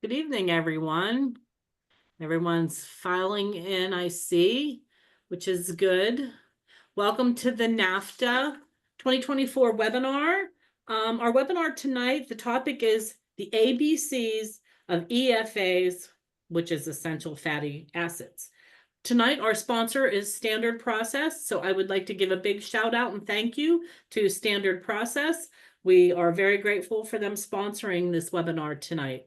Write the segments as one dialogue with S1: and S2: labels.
S1: Good evening, everyone. Everyone's filing in, I see, which is good. Welcome to the NAFTA 2024 webinar. Our webinar tonight, the topic is the ABCs of EFAs, which is essential fatty acids. Tonight, our sponsor is Standard Process, so I would like to give a big shout out and thank you to Standard Process. We are very grateful for them sponsoring this webinar tonight.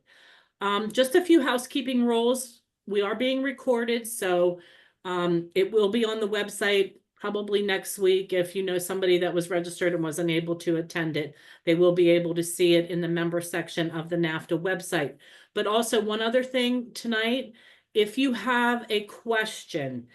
S1: Just a few housekeeping rules. We are being recorded, so it will be on the website probably next week. If you know somebody that was registered and wasn't able to attend it, they will be able to see it in the member section of the NAFTA website. But also one other thing tonight, if you have a question,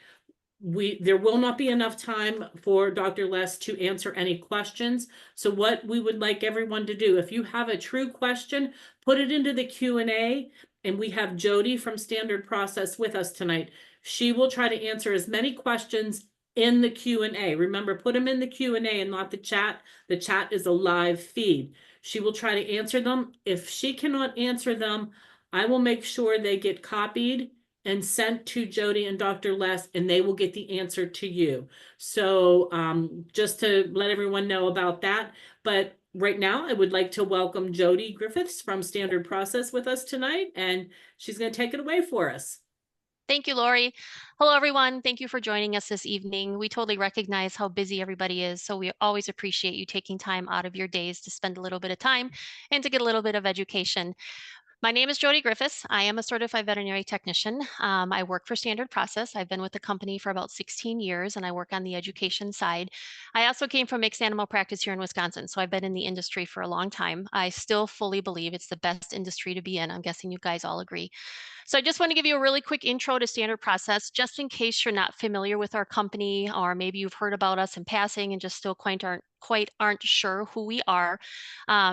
S1: there will not be enough time for Dr. Les to answer any questions. So what we would like everyone to do, if you have a true question, put it into the Q&A, and we have Jody from Standard Process with us tonight. She will try to answer as many questions in the Q&A. Remember, put them in the Q&A and not the chat. The chat is a live feed. She will try to answer them. If she cannot answer them, I will make sure they get copied and sent to Jody and Dr. Les, and they will get the answer to you. So just to let everyone know about that. But right now, I would like to welcome Jody Griffiths from Standard Process with us tonight, and she's going to take it away for us.
S2: Thank you, Lori. Hello, everyone. Thank you for joining us this evening. We totally recognize how busy everybody is, so we always appreciate you taking time out of your days to spend a little bit of time and to get a little bit of education. My name is Jody Griffiths. I am a certified veterinary technician. I work for Standard Process. I've been with the company for about 16 years, and I work on the education side. I also came from mixed animal practice here in Wisconsin, so I've been in the industry for a long time. I still fully believe it's the best industry to be in. I'm guessing you guys all agree. So I just want to give you a really quick intro to Standard Process, just in case you're not familiar with our company, or maybe you've heard about us in passing and just still quite aren't sure who we are.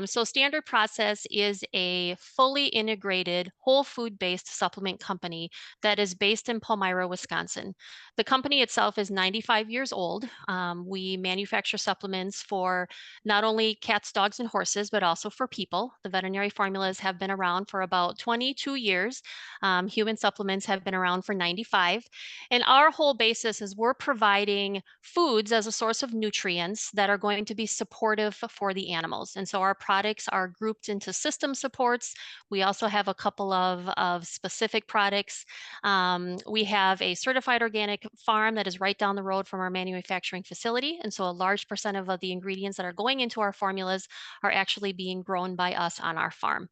S2: So Standard Process is a fully integrated whole food-based supplement company that is based in Palmyra, Wisconsin. The company itself is 95 years old. We manufacture supplements for not only cats, dogs, and horses, but also for people. The veterinary formulas have been around for about 22 years. Human supplements have been around for 95. And our whole basis is we're providing foods as a source of nutrients that are going to be supportive for the animals. And so our products are grouped into system supports. We also have a couple of specific products. We have a certified organic farm that is right down the road from our manufacturing facility. And so a large percent of the ingredients that are going into our formulas are actually being grown by us on our farm.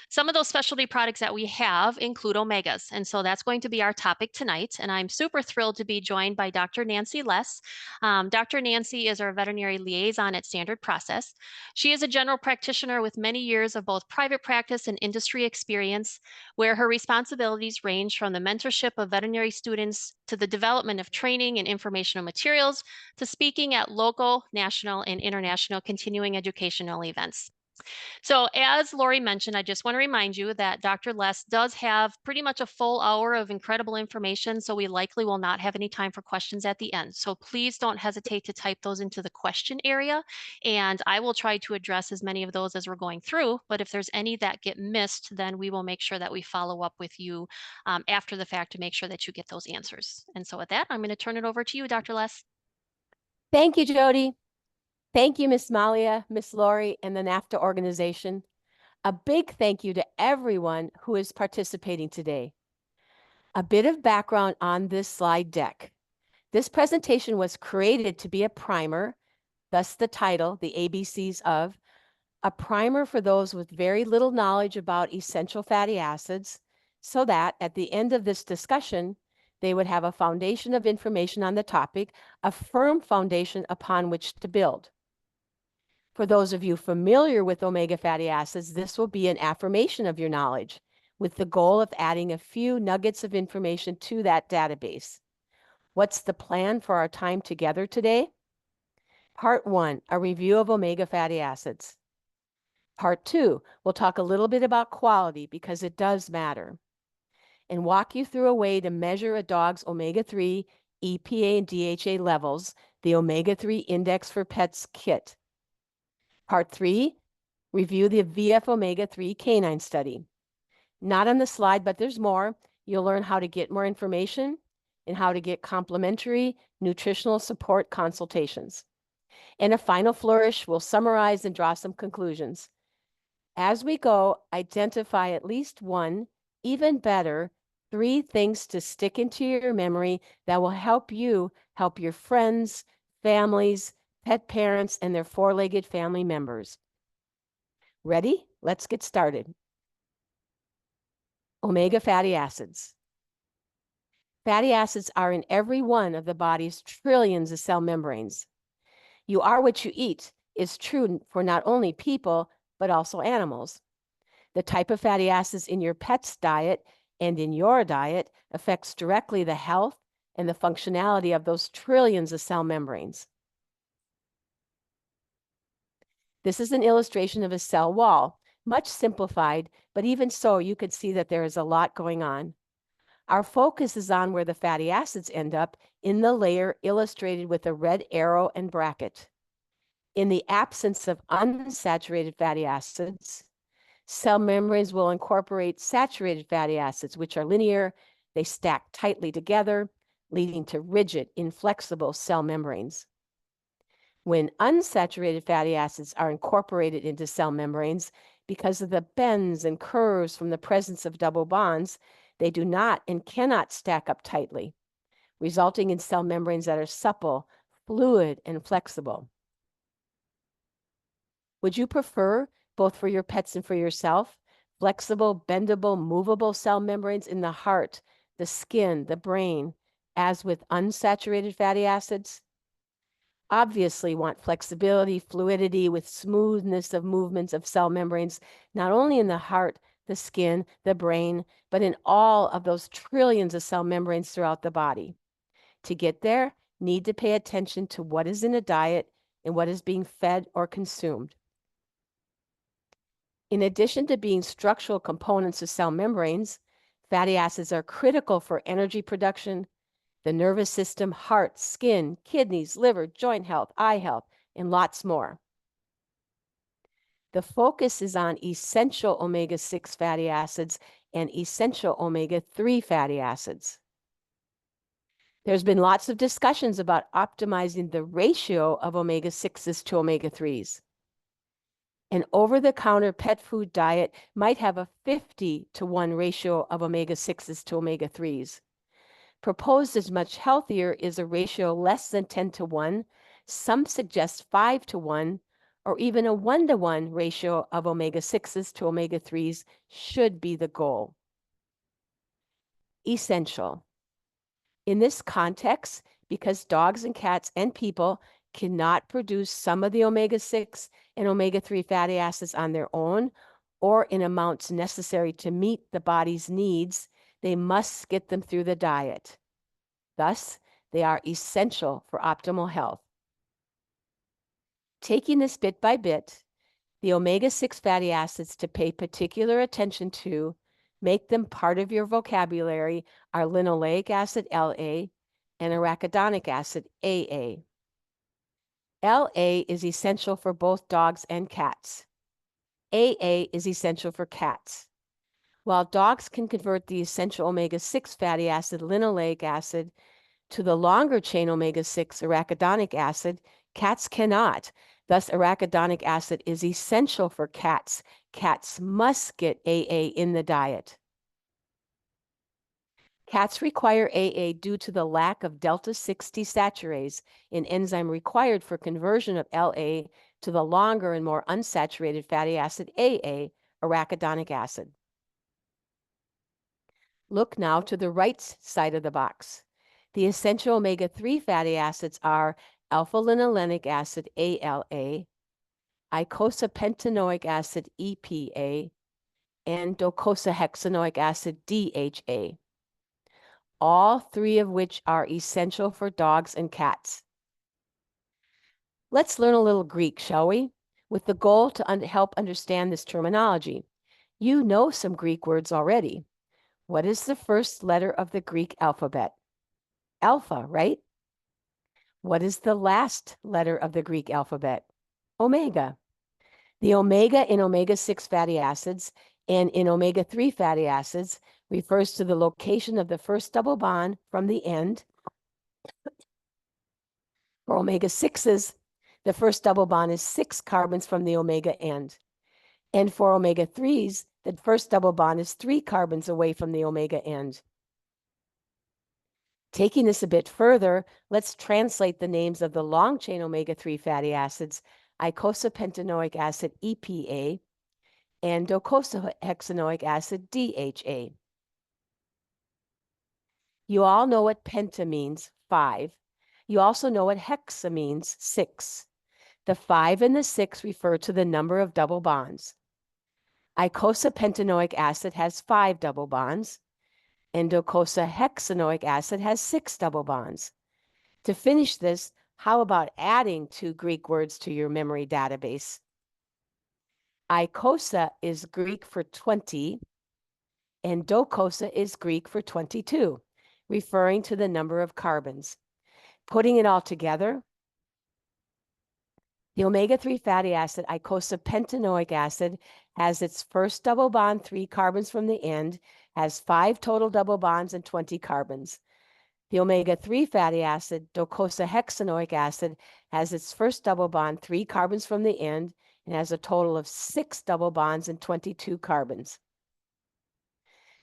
S2: Some of those specialty products that we have include omegas. And so that's going to be our topic tonight. And I'm super thrilled to be joined by Dr. Nancy Les. Dr. Nancy is our veterinary liaison at Standard Process. She is a general practitioner with many years of both private practice and industry experience, where her responsibilities range from the mentorship of veterinary students to the development of training and informational materials to speaking at local, national, and international continuing educational events. So as Lori mentioned, I just want to remind you that Dr. Les does have pretty much a full hour of incredible information, so we likely will not have any time for questions at the end. So please don't hesitate to type those into the question area, and I will try to address as many of those as we're going through. But if there's any that get missed, then we will make sure that we follow up with you after the fact to make sure that you get those answers. And so with that, I'm going to turn it over to you, Dr. Les.
S3: Thank you, Jody. Thank you, Miss Malia, Miss Lori, and the NAFTA organization. A big thank you to everyone who is participating today. A bit of background on this slide deck. This presentation was created to be a primer, thus the title, The ABCs of, a primer for those with very little knowledge about essential fatty acids, so that at the end of this discussion, they would have a foundation of information on the topic, a firm foundation upon which to build. For those of you familiar with omega fatty acids, this will be an affirmation of your knowledge with the goal of adding a few nuggets of information to that database. What's the plan for our time together today? Part 1, a review of omega fatty acids. Part 2, we'll talk a little bit about quality because it does matter, and walk you through a way to measure a dog's omega-3, EPA and DHA levels, the omega-3 Index for Pets kit. Part 3, review the VF Omega-3 canine study. Not on the slide, but there's more. You'll learn how to get more information and how to get complimentary nutritional support consultations. In a final flourish, we'll summarize and draw some conclusions. As we go, identify at least one, even better, 3 things to stick into your memory that will help you help your friends, families, pet parents, and their 4-legged family members. Ready? Let's get started. Omega fatty acids. Fatty acids are in every one of the body's trillions of cell membranes. You are what you eat is true for not only people, but also animals. The type of fatty acids in your pet's diet and in your diet affects directly the health and the functionality of those trillions of cell membranes. This is an illustration of a cell wall, much simplified, but even so, you could see that there is a lot going on. Our focus is on where the fatty acids end up in the layer illustrated with a red arrow and bracket. In the absence of unsaturated fatty acids, cell membranes will incorporate saturated fatty acids, which are linear. They stack tightly together, leading to rigid, inflexible cell membranes. When unsaturated fatty acids are incorporated into cell membranes, because of the bends and curves from the presence of double bonds, they do not and cannot stack up tightly, resulting in cell membranes that are supple, fluid, and flexible. Would you prefer, both for your pets and for yourself, flexible, bendable, movable cell membranes in the heart, the skin, the brain, as with unsaturated fatty acids? Obviously want flexibility, fluidity with smoothness of movements of cell membranes, not only in the heart, the skin, the brain, but in all of those trillions of cell membranes throughout the body. To get there, need to pay attention to what is in a diet and what is being fed or consumed. In addition to being structural components of cell membranes, fatty acids are critical for energy production, the nervous system, heart, skin, kidneys, liver, joint health, eye health, and lots more. The focus is on essential omega-6 fatty acids and essential omega-3 fatty acids. There's been lots of discussions about optimizing the ratio of omega-6s to omega-3s. An over-the-counter pet food diet might have a 50-to-1 ratio of omega-6s to omega-3s. Proposed as much healthier is a ratio less than 10-to-1. Some suggest 5-to-1, or even a 1-to-1 ratio of omega-6s to omega-3s should be the goal. Essential. In this context, because dogs and cats and people cannot produce some of the omega-6 and omega-3 fatty acids on their own or in amounts necessary to meet the body's needs, they must get them through the diet. Thus, they are essential for optimal health. Taking this bit by bit, the omega-6 fatty acids to pay particular attention to, make them part of your vocabulary, are linoleic acid, LA, and arachidonic acid, AA. LA is essential for both dogs and cats. AA is essential for cats. While dogs can convert the essential omega-6 fatty acid, linoleic acid, to the longer chain omega-6 arachidonic acid, cats cannot. Thus, arachidonic acid is essential for cats. Cats must get AA in the diet. Cats require AA due to the lack of delta-6 desaturase, an enzyme required for conversion of LA to the longer and more unsaturated fatty acid AA, arachidonic acid. Look now to the right side of the box. The essential omega-3 fatty acids are alpha-linolenic acid, ALA, eicosapentaenoic acid, EPA, and docosahexaenoic acid, DHA. All 3 of which are essential for dogs and cats. Let's learn a little Greek, shall we? With the goal to help understand this terminology. You know some Greek words already. What is the first letter of the Greek alphabet? Alpha, right? What is the last letter of the Greek alphabet? Omega. The omega in omega-6 fatty acids And in omega-3 fatty acids refers to the location of the first double bond from the end. For omega-6s, the first double bond is 6 carbons from the omega end. And for omega-3s, the first double bond is 3 carbons away from the omega end. Taking this a bit further, let's translate the names of the long-chain omega-3 fatty acids, eicosapentaenoic acid EPA and docosahexaenoic acid DHA. You all know what penta means, 5. You also know what hexa means, 6. The 5 and the 6 refer to the number of double bonds. Eicosapentaenoic acid has 5 double bonds, and docosahexaenoic acid has 6 double bonds. To finish this, how about adding 2 Greek words to your memory database? Eicosa is Greek for 20, and docosa is Greek for 22, referring to the number of carbons. Putting it all together, the omega-3 fatty acid eicosapentaenoic acid has its first double bond 3 carbons from the end, has 5 total double bonds and 20 carbons. The omega-3 fatty acid docosahexaenoic acid has its first double bond 3 carbons from the end and has a total of 6 double bonds and 22 carbons.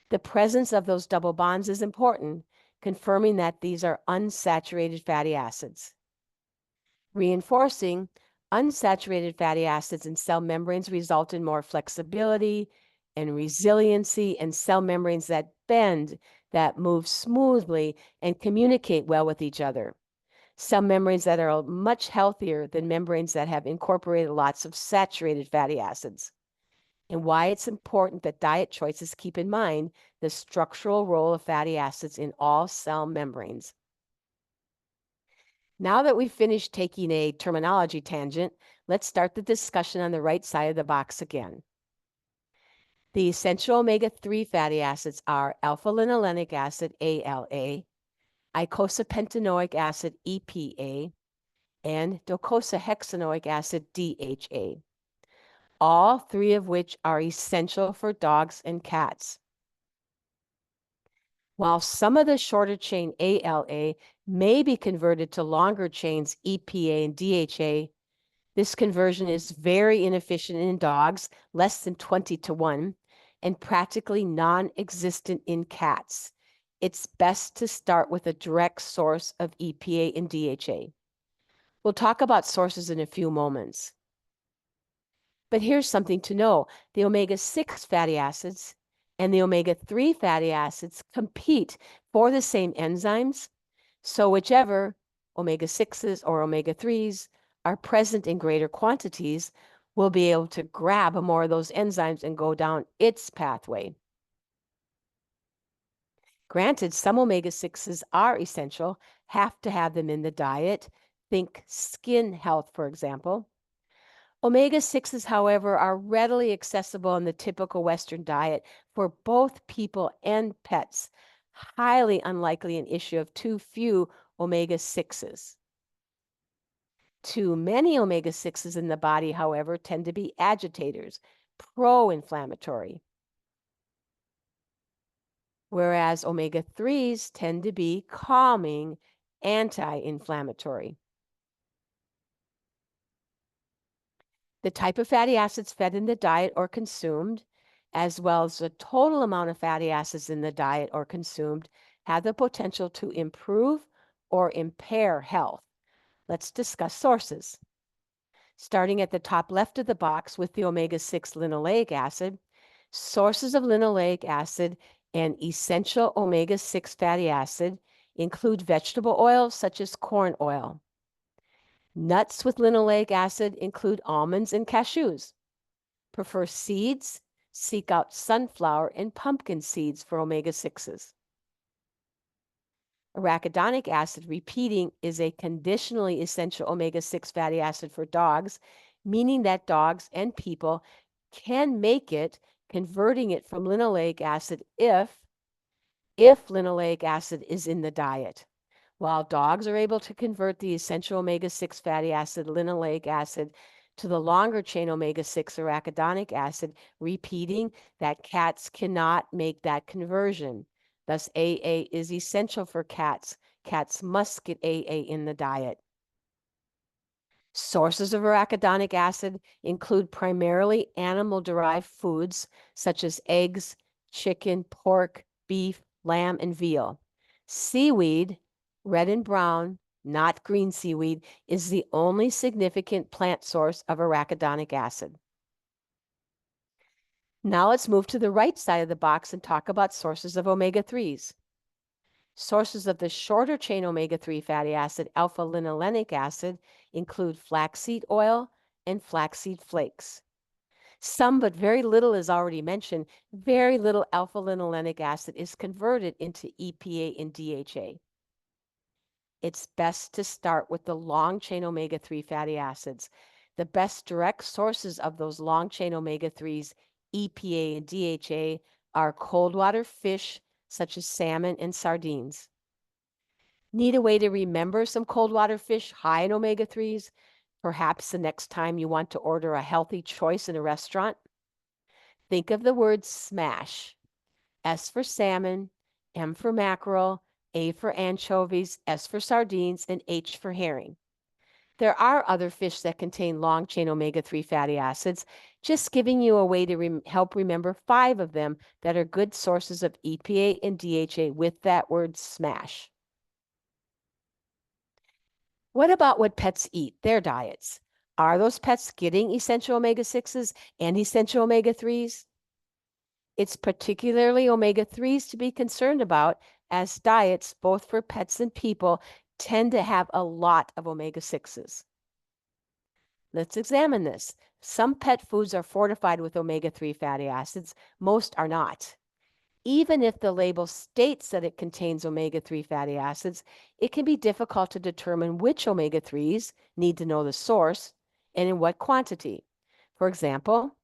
S3: The presence of those double bonds is important, confirming that these are unsaturated fatty acids. Reinforcing, unsaturated fatty acids in cell membranes result in more flexibility and resiliency and cell membranes that bend, that move smoothly and communicate well with each other. Cell membranes that are much healthier than membranes that have incorporated lots of saturated fatty acids. And why it's important that diet choices keep in mind the structural role of fatty acids in all cell membranes. Now that we've finished taking a terminology tangent, let's start the discussion on the right side of the box again. The essential omega-3 fatty acids are alpha-linolenic acid, ALA, eicosapentaenoic acid, EPA, and docosahexaenoic acid, DHA, all 3 of which are essential for dogs and cats. While some of the shorter chain ALA may be converted to longer chains EPA and DHA, this conversion is very inefficient in dogs, less than 20-1, and practically non-existent in cats. It's best to start with a direct source of EPA and DHA. We'll talk about sources in a few moments. But here's something to know. The omega-6 fatty acids and the omega-3 fatty acids compete for the same enzymes. So whichever omega-6s or omega-3s are present in greater quantities, we'll be able to grab more of those enzymes and go down its pathway. Granted, some omega-6s are essential, have to have them in the diet. Think skin health, for example. Omega-6s, however, are readily accessible in the typical Western diet for both people and pets. Highly unlikely an issue of too few omega-6s. Too many omega-6s in the body, however, tend to be agitators, pro-inflammatory. Whereas omega-3s tend to be calming, anti-inflammatory. The type of fatty acids fed in the diet or consumed, as well as the total amount of fatty acids in the diet or consumed, have the potential to improve or impair health. Let's discuss sources. Starting at the top left of the box with the omega-6 linoleic acid, sources of linoleic acid and essential omega-6 fatty acid include vegetable oils such as corn oil. Nuts with linoleic acid include almonds and cashews. Prefer seeds, seek out sunflower and pumpkin seeds for omega-6s. Arachidonic acid, repeating, is a conditionally essential omega-6 fatty acid for dogs, meaning that dogs and people can make it, converting it from linoleic acid if linoleic acid is in the diet. While dogs are able to convert the essential omega-6 fatty acid, linoleic acid, to the longer chain omega-6 arachidonic acid, repeating that cats cannot make that conversion. Thus, AA is essential for cats. Cats must get AA in the diet. Sources of arachidonic acid include primarily animal-derived foods such as eggs, chicken, pork, beef, lamb, and veal. Seaweed, red and brown, not green seaweed, is the only significant plant source of arachidonic acid. Now let's move to the right side of the box and talk about sources of omega-3s. Sources of the shorter chain omega-3 fatty acid, alpha-linolenic acid, include flaxseed oil and flaxseed flakes. Some, but very little, is already mentioned. Very little alpha-linolenic acid is converted into EPA and DHA. It's best to start with the long-chain omega-3 fatty acids. The best direct sources of those long-chain omega-3s, EPA and DHA, are cold water fish, such as salmon and sardines. Need a way to remember some cold water fish high in omega-3s? Perhaps the next time you want to order a healthy choice in a restaurant? Think of the word SMASH. S for salmon, M for mackerel, A for anchovies, S for sardines, and H for herring. There are other fish that contain long-chain omega-3 fatty acids. Just giving you a way to help remember 5 of them that are good sources of EPA and DHA with that word SMASH. What about what pets eat, their diets? Are those pets getting essential omega-6s and essential omega-3s? It's particularly omega-3s to be concerned about, as diets, both for pets and people, tend to have a lot of omega-6s. Let's examine this. Some pet foods are fortified with omega-3 fatty acids. Most are not. Even if the label states that it contains omega-3 fatty acids, it can be difficult to determine which omega-3s, need to know the source, and in what quantity. For example,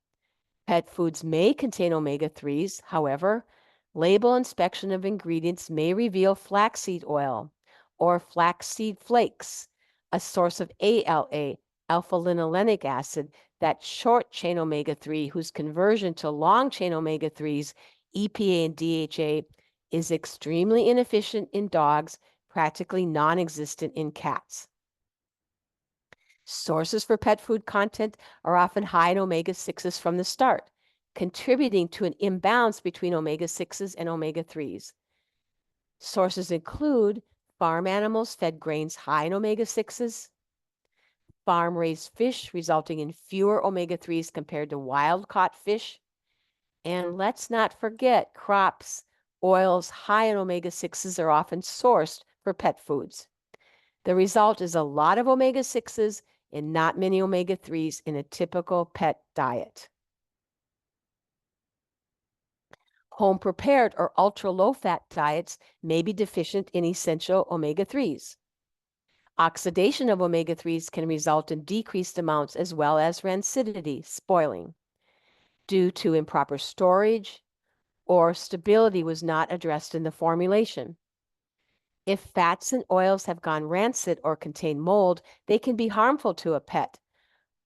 S3: pet foods may contain omega-3s. However, label inspection of ingredients may reveal flaxseed oil or flaxseed flakes, a source of ALA, alpha-linolenic acid, that short-chain omega-3 whose conversion to long-chain omega-3s, EPA and DHA, is extremely inefficient in dogs, practically non-existent in cats. Sources for pet food content are often high in omega-6s from the start, contributing to an imbalance between omega-6s and omega-3s. Sources include farm animals fed grains high in omega-6s, farm-raised fish resulting in fewer omega-3s compared to wild-caught fish, and let's not forget crops, oils high in omega-6s are often sourced for pet foods. The result is a lot of omega-6s and not many omega-3s in a typical pet diet. Home-prepared or ultra-low-fat diets may be deficient in essential omega-3s. Oxidation of omega-3s can result in decreased amounts as well as rancidity, spoiling, due to improper storage or stability was not addressed in the formulation. If fats and oils have gone rancid or contain mold, they can be harmful to a pet.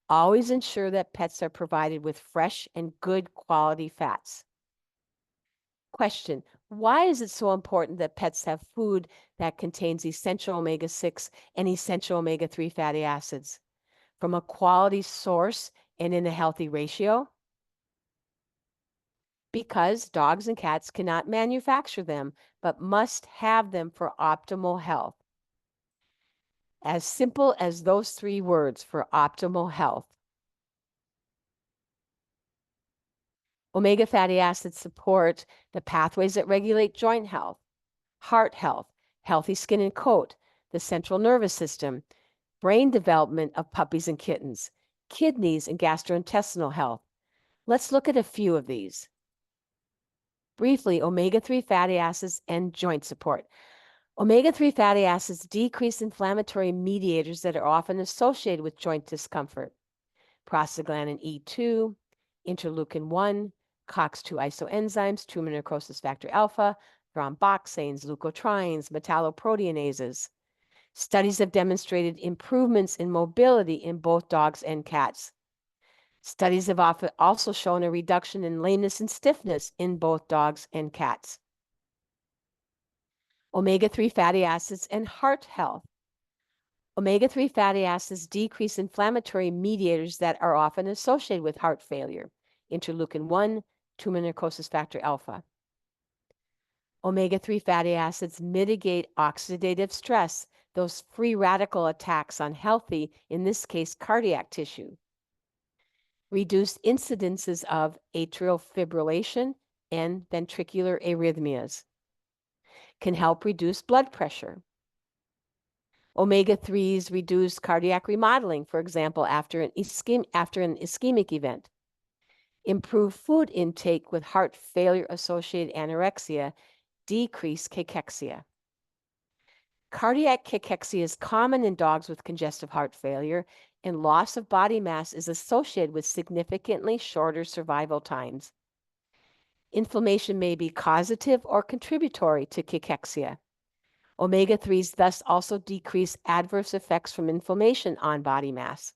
S3: Always ensure that pets are provided with fresh and good quality fats. Question: why is it so important that pets have food that contains essential omega-6 and essential omega-3 fatty acids from a quality source and in a healthy ratio? Because dogs and cats cannot manufacture them, but must have them for optimal health. As simple as those 3 words, for optimal health. Omega fatty acids support the pathways that regulate joint health, heart health, healthy skin and coat, the central nervous system, brain development of puppies and kittens, kidneys and gastrointestinal health. Let's look at a few of these. Briefly, omega-3 fatty acids and joint support. Omega-3 fatty acids decrease inflammatory mediators that are often associated with joint discomfort. Prostaglandin E2, interleukin-1, COX-2 isoenzymes, tumor necrosis factor alpha, thromboxanes, leukotrienes, metalloproteinases. Studies have demonstrated improvements in mobility in both dogs and cats. Studies have also shown a reduction in lameness and stiffness in both dogs and cats. Omega-3 fatty acids and heart health. Omega-3 fatty acids decrease inflammatory mediators that are often associated with heart failure, interleukin-1, tumor necrosis factor alpha. Omega-3 fatty acids mitigate oxidative stress, those free radical attacks on healthy, in this case, cardiac tissue. Reduce incidences of atrial fibrillation and ventricular arrhythmias. Can help reduce blood pressure. Omega-3s reduce cardiac remodeling, for example, after an ischemic event. Improve food intake with heart failure-associated anorexia, decrease cachexia. Cardiac cachexia is common in dogs with congestive heart failure, and loss of body mass is associated with significantly shorter survival times. Inflammation may be causative or contributory to cachexia. Omega-3s thus also decrease adverse effects from inflammation on body mass.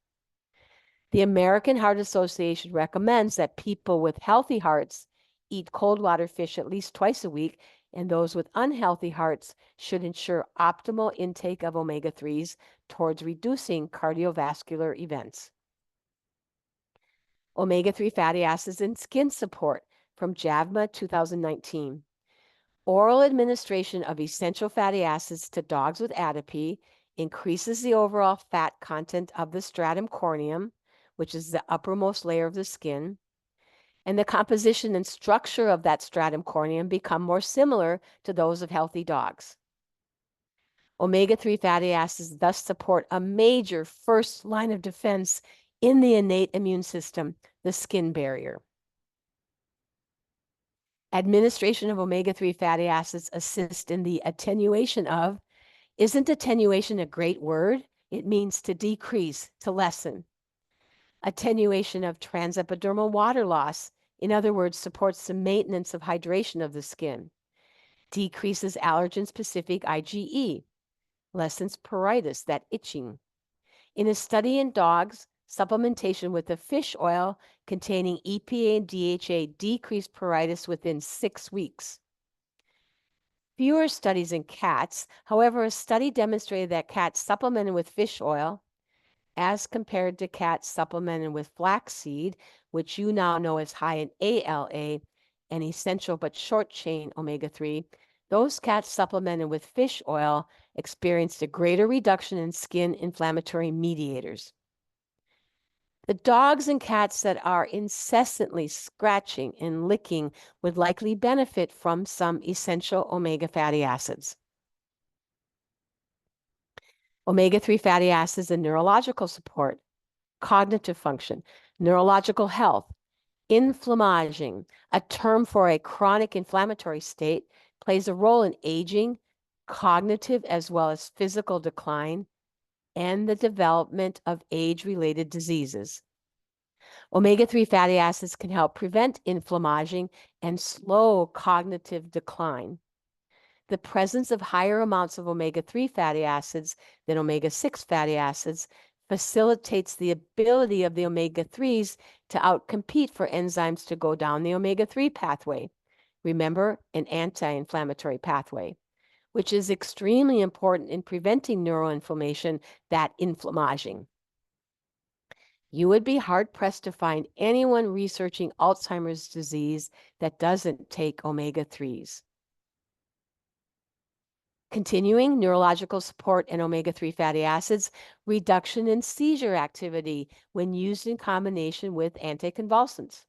S3: The American Heart Association recommends that people with healthy hearts eat cold water fish at least twice a week, and those with unhealthy hearts should ensure optimal intake of omega-3s towards reducing cardiovascular events. Omega-3 fatty acids and skin support from JAVMA 2019. Oral administration of essential fatty acids to dogs with atopy increases the overall fat content of the stratum corneum, which is the uppermost layer of the skin, and the composition and structure of that stratum corneum become more similar to those of healthy dogs. Omega-3 fatty acids thus support a major first line of defense in the innate immune system, the skin barrier. Administration of omega-3 fatty acids assist in the attenuation of. Isn't attenuation a great word? It means to decrease, to lessen. Attenuation of transepidermal water loss, in other words, supports the maintenance of hydration of the skin. Decreases allergen-specific IgE, lessens pruritus, that itching. In a study in dogs, supplementation with a fish oil containing EPA and DHA decreased pruritus within 6 weeks. Fewer studies in cats. However, a study demonstrated that cats supplemented with fish oil, as compared to cats supplemented with flaxseed, which you now know is high in ALA, an essential but short-chain omega-3, those cats supplemented with fish oil experienced a greater reduction in skin inflammatory mediators. The dogs and cats that are incessantly scratching and licking would likely benefit from some essential omega fatty acids. Omega-3 fatty acids and neurological support, cognitive function, neurological health, inflammaging, a term for a chronic inflammatory state, plays a role in aging, cognitive as well as physical decline, and the development of age-related diseases. Omega-3 fatty acids can help prevent inflammaging and slow cognitive decline. The presence of higher amounts of omega-3 fatty acids than omega-6 fatty acids facilitates the ability of the omega-3s to outcompete for enzymes to go down the omega-3 pathway. Remember, an anti-inflammatory pathway, which is extremely important in preventing neuroinflammation, that inflammaging. You would be hard-pressed to find anyone researching Alzheimer's disease that doesn't take omega-3s. Continuing neurological support and omega-3 fatty acids, reduction in seizure activity when used in combination with anticonvulsants.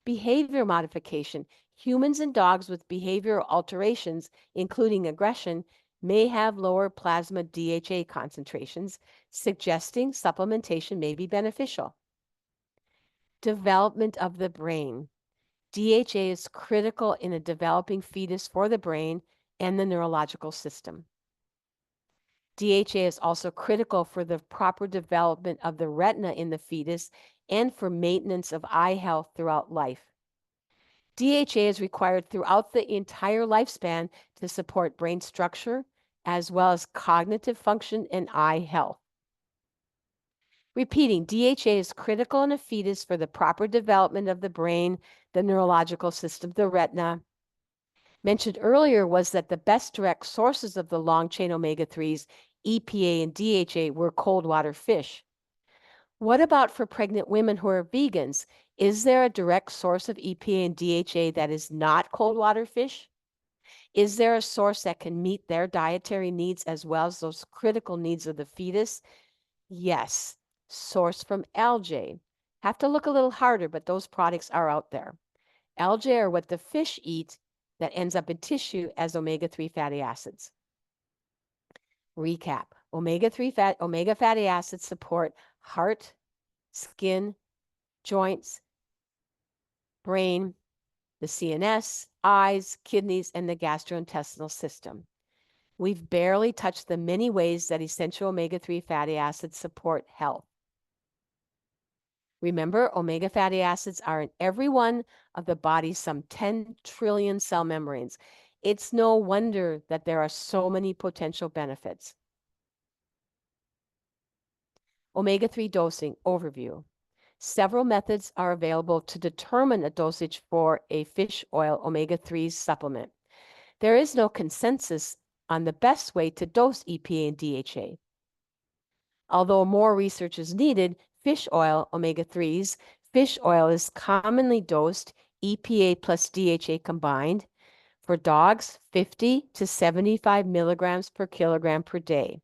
S3: Behavior modification. Humans and dogs with behavioral alterations, including aggression, may have lower plasma DHA concentrations, suggesting supplementation may be beneficial. Development of the brain. DHA is critical in a developing fetus for the brain and the neurological system. DHA is also critical for the proper development of the retina in the fetus and for maintenance of eye health throughout life. DHA is required throughout the entire lifespan to support brain structure, as well as cognitive function and eye health. Repeating, DHA is critical in a fetus for the proper development of the brain, the neurological system, the retina. Mentioned earlier was that the best direct sources of the long-chain omega-3s, EPA and DHA, were cold water fish. What about for pregnant women who are vegans? Is there a direct source of EPA and DHA that is not cold water fish? Is there a source that can meet their dietary needs as well as those critical needs of the fetus? Yes, sourced from algae. Have to look a little harder, but those products are out there. Algae are what the fish eat that ends up in tissue as omega-3 fatty acids. Recap, omega fatty acids support heart, skin, joints, brain, the CNS, eyes, kidneys, and the gastrointestinal system. We've barely touched the many ways that essential omega-3 fatty acids support health. Remember, omega fatty acids are in every one of the body's some 10 trillion cell membranes. It's no wonder that there are so many potential benefits. Omega-3 dosing overview. Several methods are available to determine a dosage for a fish oil omega-3 supplement. There is no consensus on the best way to dose EPA and DHA. Although more research is needed, fish oil omega-3s, fish oil is commonly dosed EPA plus DHA combined for dogs 50 to 75 milligrams per kilogram per day.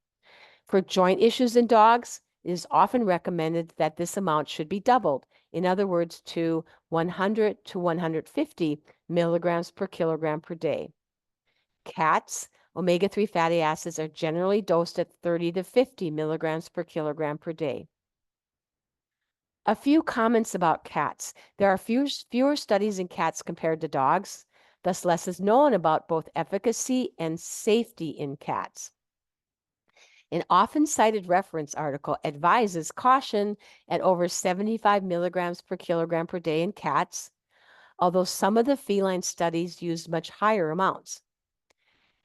S3: For joint issues in dogs, it is often recommended that this amount should be doubled, in other words, to 100 to 150 milligrams per kilogram per day. Cats, omega-3 fatty acids are generally dosed at 30 to 50 milligrams per kilogram per day. A few comments about cats. There are fewer studies in cats compared to dogs, thus less is known about both efficacy and safety in cats. An often cited reference article advises caution at over 75 milligrams per kilogram per day in cats, although some of the feline studies used much higher amounts.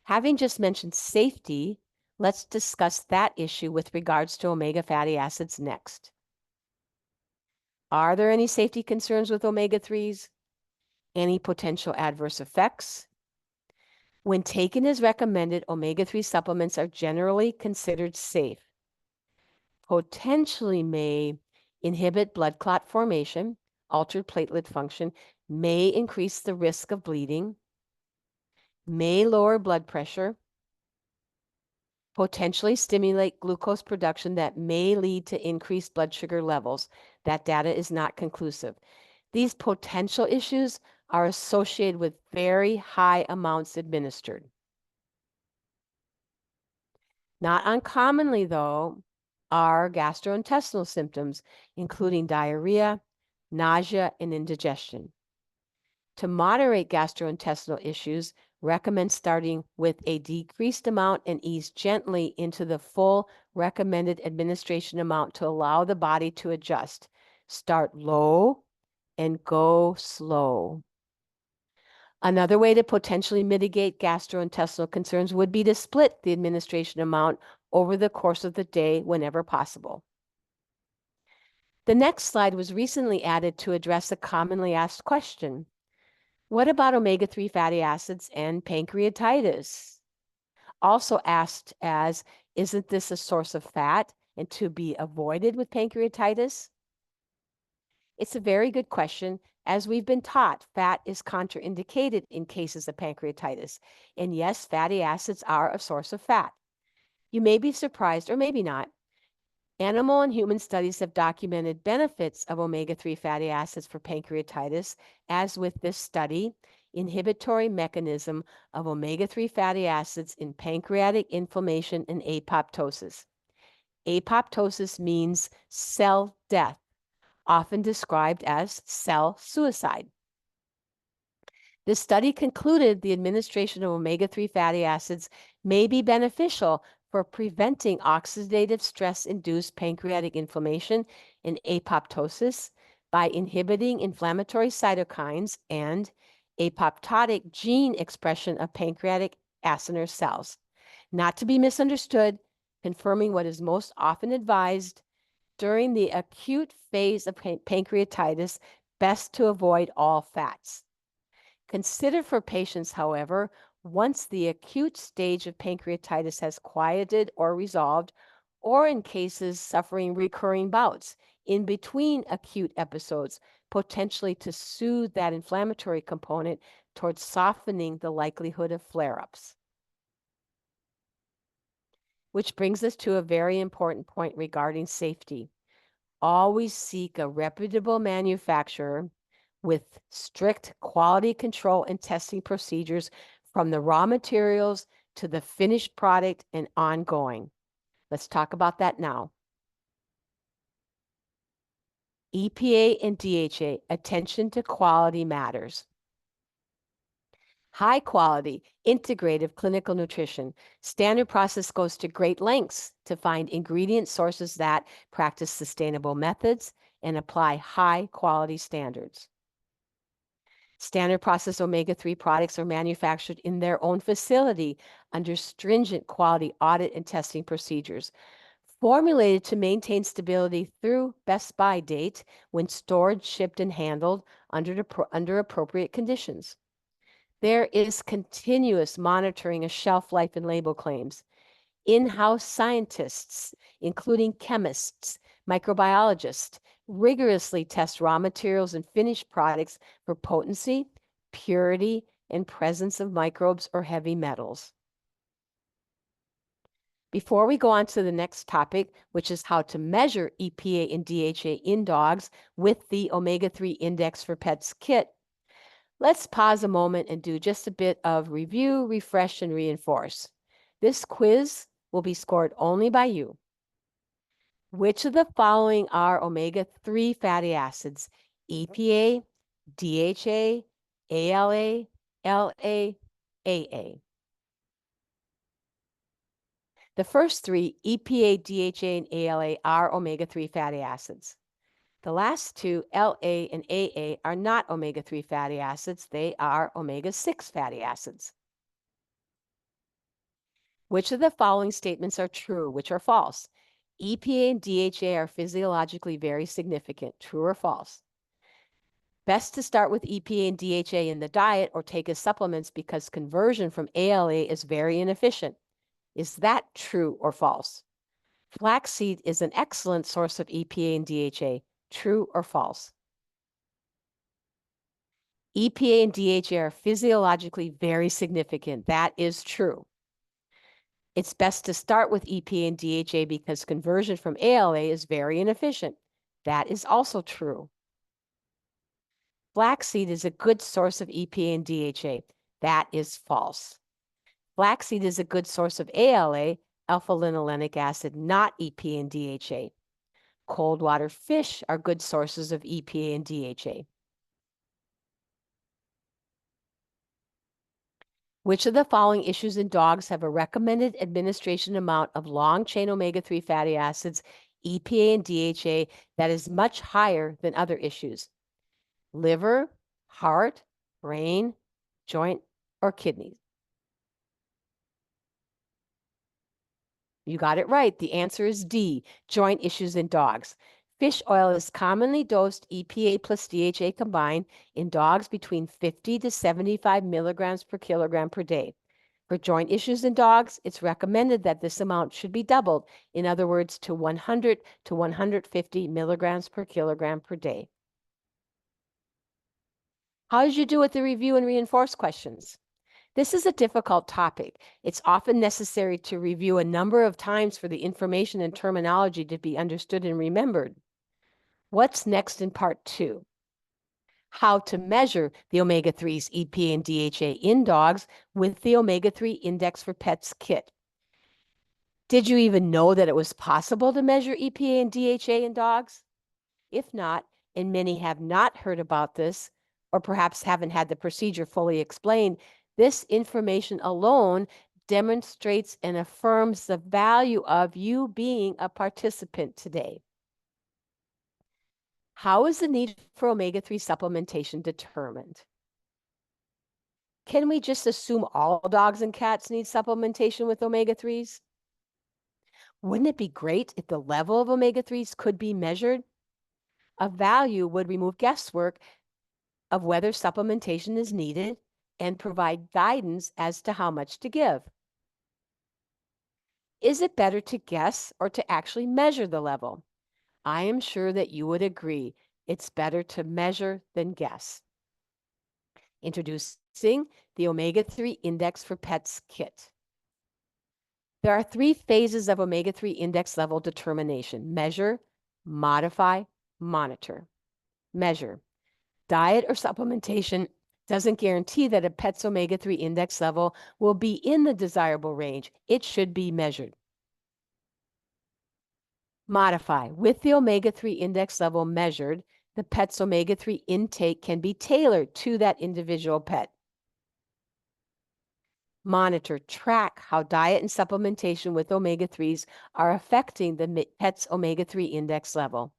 S3: Having just mentioned safety, let's discuss that issue with regards to omega fatty acids next. Are there any safety concerns with omega-3s? Any potential adverse effects? When taken as recommended, omega-3 supplements are generally considered safe. Potentially may inhibit blood clot formation, altered platelet function, may increase the risk of bleeding, may lower blood pressure, potentially stimulate glucose production that may lead to increased blood sugar levels. That data is not conclusive. These potential issues are associated with very high amounts administered. Not uncommonly, though, are gastrointestinal symptoms, including diarrhea, nausea, and indigestion. To moderate gastrointestinal issues, recommend starting with a decreased amount and ease gently into the full recommended administration amount to allow the body to adjust. Start low and go slow. Another way to potentially mitigate gastrointestinal concerns would be to split the administration amount over the course of the day whenever possible. The next slide was recently added to address a commonly asked question. What about omega-3 fatty acids and pancreatitis? Also asked as, isn't this a source of fat and to be avoided with pancreatitis? It's a very good question. As we've been taught, fat is contraindicated in cases of pancreatitis. And yes, fatty acids are a source of fat. You may be surprised, or maybe not. Animal and human studies have documented benefits of omega-3 fatty acids for pancreatitis, as with this study, inhibitory mechanism of omega-3 fatty acids in pancreatic inflammation and apoptosis. Apoptosis means cell death, often described as cell suicide. This study concluded the administration of omega-3 fatty acids may be beneficial for preventing oxidative stress-induced pancreatic inflammation and apoptosis by inhibiting inflammatory cytokines and apoptotic gene expression of pancreatic acinar cells. Not to be misunderstood, confirming what is most often advised during the acute phase of pancreatitis, best to avoid all fats. Consider for patients, however, once the acute stage of pancreatitis has quieted or resolved, or in cases suffering recurring bouts in between acute episodes, potentially to soothe that inflammatory component towards softening the likelihood of flare-ups. Which brings us to a very important point regarding safety. Always seek a reputable manufacturer with strict quality control and testing procedures from the raw materials to the finished product and ongoing. Let's talk about that now. EPA and DHA, attention to quality matters. High quality, integrative clinical nutrition. Standard process goes to great lengths to find ingredient sources that practice sustainable methods and apply high quality standards. Standard process omega-3 products are manufactured in their own facility under stringent quality audit and testing procedures, formulated to maintain stability through best buy date when stored, shipped, and handled under appropriate conditions. There is continuous monitoring of shelf life and label claims. In-house scientists, including chemists, microbiologists, rigorously test raw materials and finished products for potency, purity, and presence of microbes or heavy metals. Before we go on to the next topic, which is how to measure EPA and DHA in dogs with the omega-3 index for pets kit, let's pause a moment and do just a bit of review, refresh, and reinforce. This quiz will be scored only by you. Which of the following are omega-3 fatty acids? EPA, DHA, ALA, LA, AA. The first three, EPA, DHA, and ALA, are omega-3 fatty acids. The last two, LA and AA, are not omega-3 fatty acids. They are omega-6 fatty acids. Which of the following statements are true, which are false? EPA and DHA are physiologically very significant. True or false? Best to start with EPA and DHA in the diet or take as supplements because conversion from ALA is very inefficient. Is that true or false? Flaxseed is an excellent source of EPA and DHA. True or false? EPA and DHA are physiologically very significant. That is true. It's best to start with EPA and DHA because conversion from ALA is very inefficient. That is also true. Flaxseed is a good source of EPA and DHA. That is false. Flaxseed is a good source of ALA, alpha-linolenic acid, not EPA and DHA. Cold water fish are good sources of EPA and DHA. Which of the following issues in dogs have a recommended administration amount of long-chain omega-3 fatty acids, EPA and DHA, that is much higher than other issues? Liver, heart, brain, joint, or kidneys? You got it right. The answer is D, joint issues in dogs. Fish oil is commonly dosed EPA plus DHA combined in dogs between 50 to 75 milligrams per kilogram per day. For joint issues in dogs, it's recommended that this amount should be doubled, in other words, to 100 to 150 milligrams per kilogram per day. How did you do with the review and reinforce questions? This is a difficult topic. It's often necessary to review a number of times for the information and terminology to be understood and remembered. What's next in part 2? How to measure the omega-3s, EPA and DHA in dogs with the omega-3 index for pets kit. Did you even know that it was possible to measure EPA and DHA in dogs? If not, and many have not heard about this, or perhaps haven't had the procedure fully explained, this information alone demonstrates and affirms the value of you being a participant today. How is the need for omega-3 supplementation determined? can we just assume all dogs and cats need supplementation with omega-3s? Wouldn't it be great if the level of omega-3s could be measured? A value would remove guesswork of whether supplementation is needed and provide guidance as to how much to give. Is it better to guess or to actually measure the level? I am sure that you would agree it's better to measure than guess. Introducing the Omega-3 Index for Pets kit. There are 3 phases of omega-3 index level determination: measure, modify, monitor. Measure. Diet or supplementation doesn't guarantee that a pet's omega-3 index level will be in the desirable range. It should be measured. Modify. With the omega-3 index level measured, the pet's omega-3 intake can be tailored to that individual pet. Monitor, track how diet and supplementation with omega-3s are affecting the pet's omega-3 index level.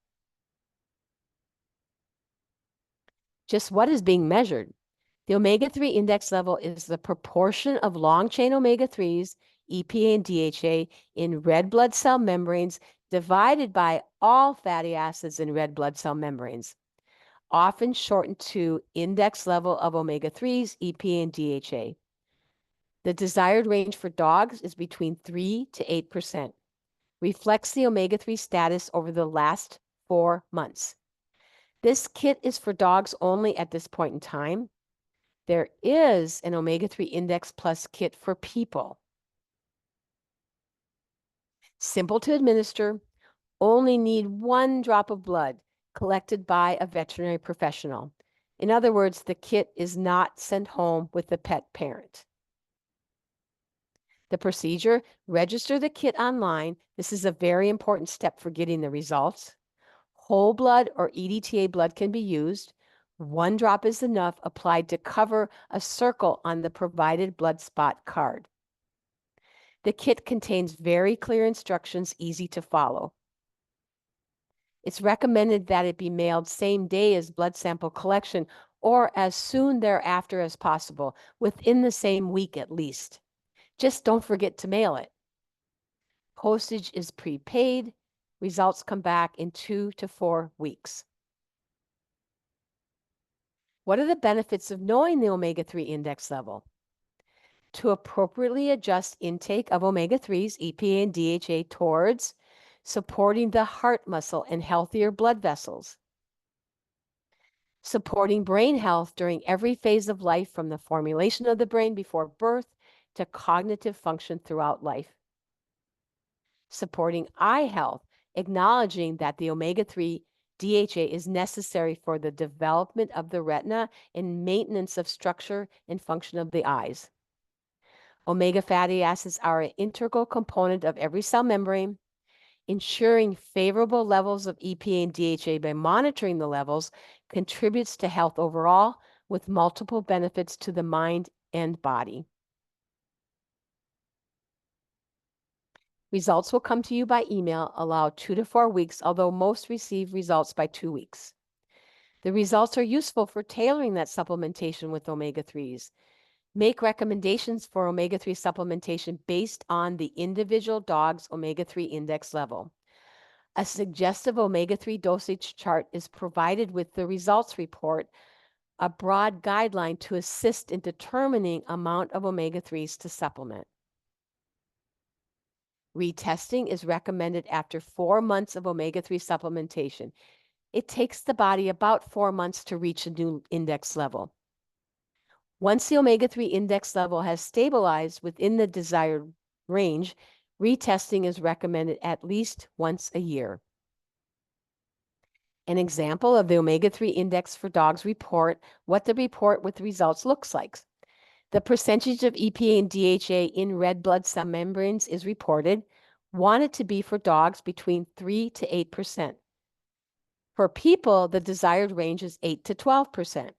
S3: Just what is being measured? The omega-3 index level is the proportion of long-chain omega-3s, EPA and DHA, in red blood cell membranes divided by all fatty acids in red blood cell membranes, often shortened to index level of omega-3s, EPA and DHA. The desired range for dogs is between 3 to 8%. Reflects the omega-3 status over the last 4 months. This kit is for dogs only at this point in time. There is an omega-3 Index Plus kit for people. Simple to administer, only need 1 drop of blood collected by a veterinary professional. In other words, the kit is not sent home with the pet parent. The procedure: register the kit online. This is a very important step for getting the results. Whole blood or EDTA blood can be used. 1 drop is enough, applied to cover a circle on the provided blood spot card. The kit contains very clear instructions, easy to follow. It's recommended that it be mailed same day as blood sample collection or as soon thereafter as possible, within the same week at least. Just don't forget to mail it. Postage is prepaid. Results come back in 2 to 4 weeks. What are the benefits of knowing the omega-3 index level? To appropriately adjust intake of omega-3s, EPA and DHA towards supporting the heart muscle and healthier blood vessels, supporting brain health during every phase of life from the formulation of the brain before birth to cognitive function throughout life, supporting eye health, acknowledging that the omega-3 DHA is necessary for the development of the retina and maintenance of structure and function of the eyes. Omega fatty acids are an integral component of every cell membrane. Ensuring favorable levels of EPA and DHA by monitoring the levels contributes to health overall, with multiple benefits to the mind and body. Results will come to you by email, allow 2 to 4 weeks, although most receive results by 2 weeks. The results are useful for tailoring that supplementation with omega-3s. Make recommendations for omega-3 supplementation based on the individual dog's omega-3 index level. A suggestive omega-3 dosage chart is provided with the results report, a broad guideline to assist in determining amount of omega-3s to supplement. Retesting is recommended after 4 months of omega-3 supplementation. It takes the body about 4 months to reach a new index level. Once the omega-3 index level has stabilized within the desired range, retesting is recommended at least once a year. An example of the omega-3 index for dogs report what the report with results looks like. The percentage of EPA and DHA in red blood cell membranes is reported, wanted to be for dogs between 3 to 8%. For people, the desired range is 8 to 12%.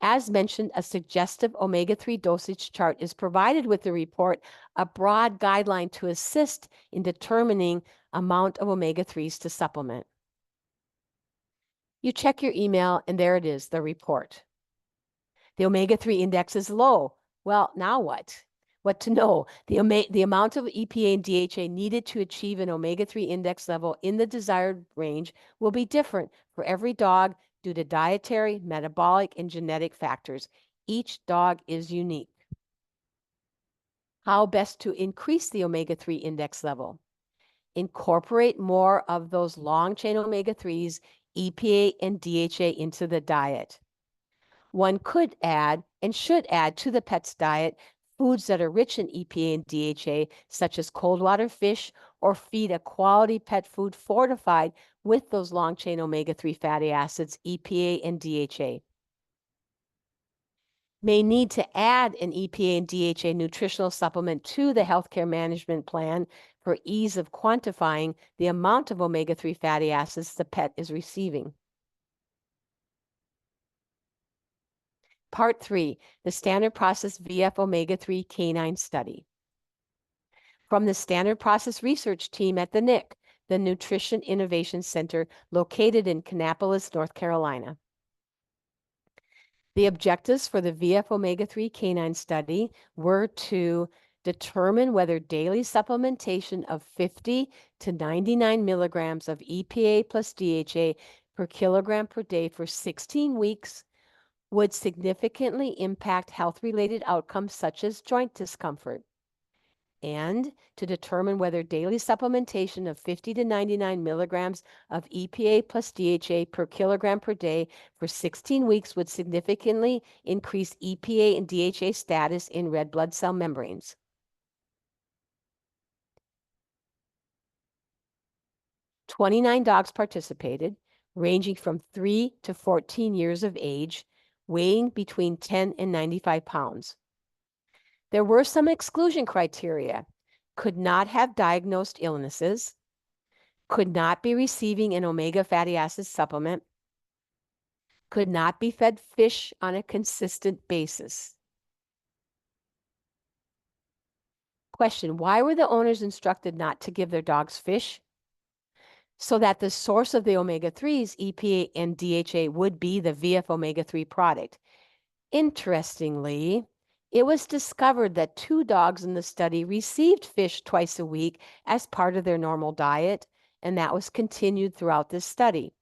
S3: As mentioned, a suggestive omega-3 dosage chart is provided with the report, a broad guideline to assist in determining amount of omega-3s to supplement. You check your email and there it is, the report. The omega-3 index is low. Well, now what? What to know? The amount of EPA and DHA needed to achieve an omega-3 index level in the desired range will be different for every dog due to dietary, metabolic, and genetic factors. Each dog is unique. How best to increase the omega-3 index level? Incorporate more of those long-chain omega-3s, EPA and DHA into the diet. One could add and should add to the pet's diet foods that are rich in EPA and DHA, such as cold water fish, or feed a quality pet food fortified with those long-chain omega-3 fatty acids, EPA and DHA. May need to add an EPA and DHA nutritional supplement to the healthcare management plan for ease of quantifying the amount of omega-3 fatty acids the pet is receiving. Part 3, the Standard Process VF Omega-3 Canine Study. From the Standard Process Research Team at the NIC, the Nutrition Innovation Center located in Kannapolis, North Carolina. The objectives for the VF Omega-3 Canine Study were to determine whether daily supplementation of 50 to 99 milligrams of EPA plus DHA per kilogram per day for 16 weeks would significantly impact health-related outcomes such as joint discomfort, and to determine whether daily supplementation of 50 to 99 milligrams of EPA plus DHA per kilogram per day for 16 weeks would significantly increase EPA and DHA status in red blood cell membranes. "29 dogs participated, ranging from 3 to 14 years of age, weighing between 10 and 95 pounds. There were some exclusion criteria. Could not have diagnosed illnesses, could not be receiving an omega fatty acid supplement, could not be fed fish on a consistent basis." Question: why were the owners instructed not to give their dogs fish? So that the source of the omega-3s, EPA and DHA, would be the VF omega-3 product. Interestingly, it was discovered that 2 dogs in the study received fish twice a week as part of their normal diet, and that was continued throughout this study.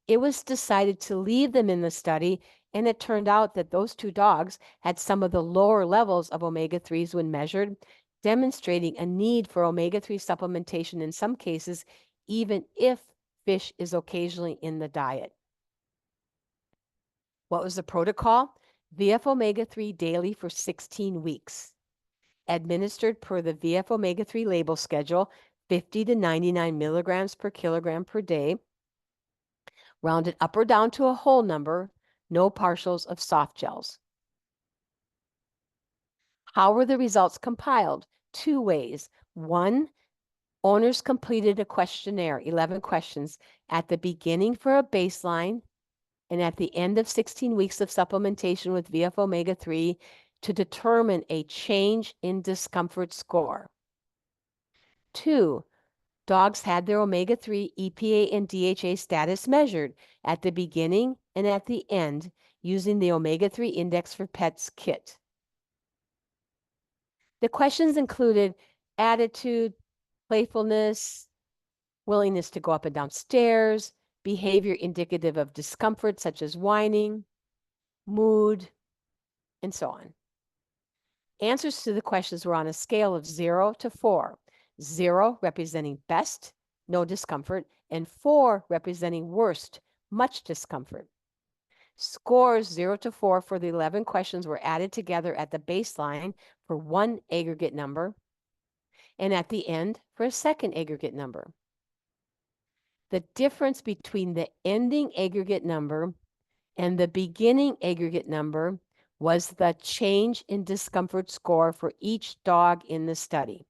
S3: It was decided to leave them in the study, and it turned out that those 2 dogs had some of the lower levels of omega-3s when measured, demonstrating a need for omega-3 supplementation in some cases, even if fish is occasionally in the diet. What was the protocol? VF omega-3 daily for 16 weeks. Administered per the VF omega-3 label schedule, 50 to 99 milligrams per kilogram per day. Rounded up or down to a whole number, no partials of soft gels. How were the results compiled? 2 ways. 1, owners completed a questionnaire, 11 questions, at the beginning for a baseline and at the end of 16 weeks of supplementation with VF omega-3 to determine a change in discomfort score. 2, dogs had their omega-3, EPA, and DHA status measured at the beginning and at the end using the omega-3 index for pets kit. The questions included attitude, playfulness, willingness to go up and down stairs, behavior indicative of discomfort such as whining, mood, and so on. Answers to the questions were on a scale of 0 to 4. 0 representing best, no discomfort, and 4 representing worst, much discomfort. Scores 0 to 4 for the 11 questions were added together at the baseline for one aggregate number, and at the end for a second aggregate number. The difference between the ending aggregate number and the beginning aggregate number was the change in discomfort score for each dog in the study.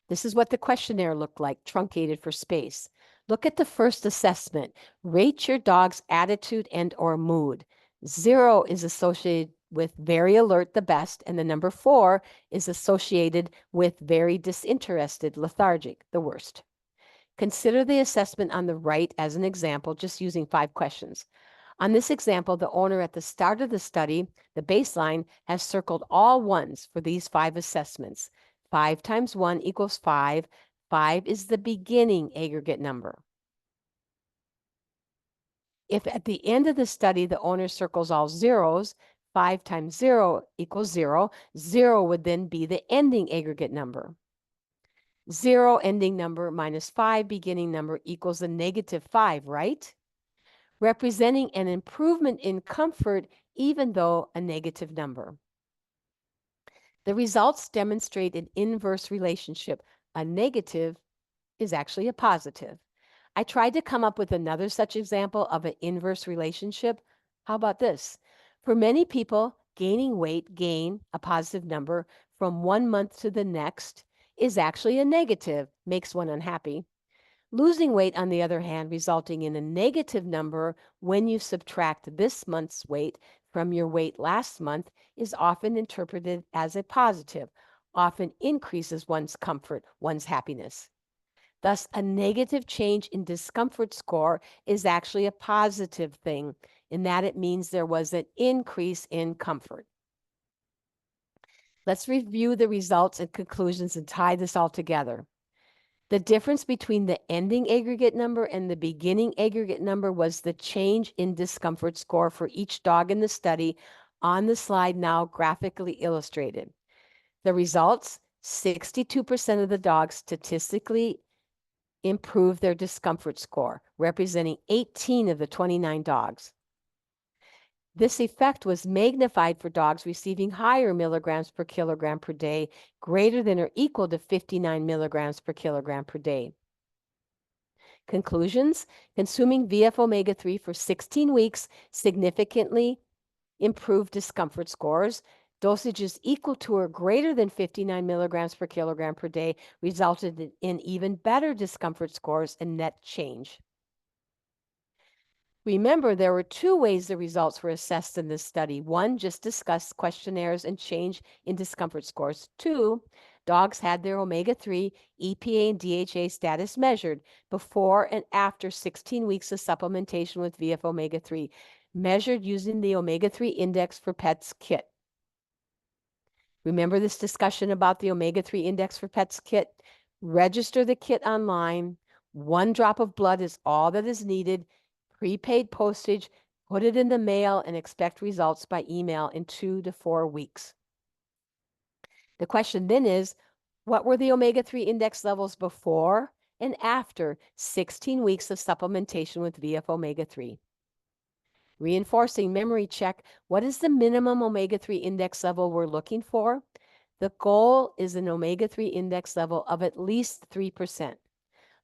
S3: This is what the questionnaire looked like, truncated for space. Look at the first assessment. Rate your dog's attitude and or mood. 0 is associated with very alert, the best, and the number 4 is associated with very disinterested, lethargic, the worst. Consider the assessment on the right as an example, just using 5 questions. On this example, the owner at the start of the study, the baseline, has circled all ones for these 5 assessments. 5 times 1 equals 5. 5 is the beginning aggregate number. If at the end of the study the owner circles all zeros, 5 times 0 equals 0. 0 would then be the ending aggregate number. 0 ending number minus 5 beginning number equals a -5, right? Representing an improvement in comfort even though a negative number. The results demonstrate an inverse relationship. A negative is actually a positive. I tried to come up with another such example of an inverse relationship. How about this? For many people, gaining weight, gain, a positive number, from 1 month to the next is actually a negative, makes one unhappy. Losing weight, on the other hand, resulting in a negative number when you subtract this month's weight from your weight last month, is often interpreted as a positive, often increases one's comfort, one's happiness. Thus, a negative change in discomfort score is actually a positive thing in that it means there was an increase in comfort. Let's review the results and conclusions and tie this all together. The difference between the ending aggregate number and the beginning aggregate number was the change in discomfort score for each dog in the study on the slide now graphically illustrated. The results, 62% of the dogs statistically improved their discomfort score, representing 18 of the 29 dogs. This effect was magnified for dogs receiving higher milligrams per kilogram per day, greater than or equal to 59 milligrams per kilogram per day. Conclusions: consuming VF omega-3 for 16 weeks significantly improved discomfort scores. Dosages equal to or greater than 59 milligrams per kilogram per day resulted in even better discomfort scores and net change. Remember, there were 2 ways the results were assessed in this study. 1, just discussed questionnaires and change in discomfort scores. 2, dogs had their omega-3, EPA and DHA status measured before and after 16 weeks of supplementation with VF omega-3, measured using the omega-3 index for pets kit. Remember this discussion about the omega-3 index for pets kit? Register the kit online. 1 drop of blood is all that is needed. Prepaid postage, put it in the mail, and expect results by email in 2 to 4 weeks. The question then is, what were the omega-3 index levels before and after 16 weeks of supplementation with VF omega-3? Reinforcing memory check, what is the minimum omega-3 index level we're looking for? The goal is an omega-3 index level of at least 3%.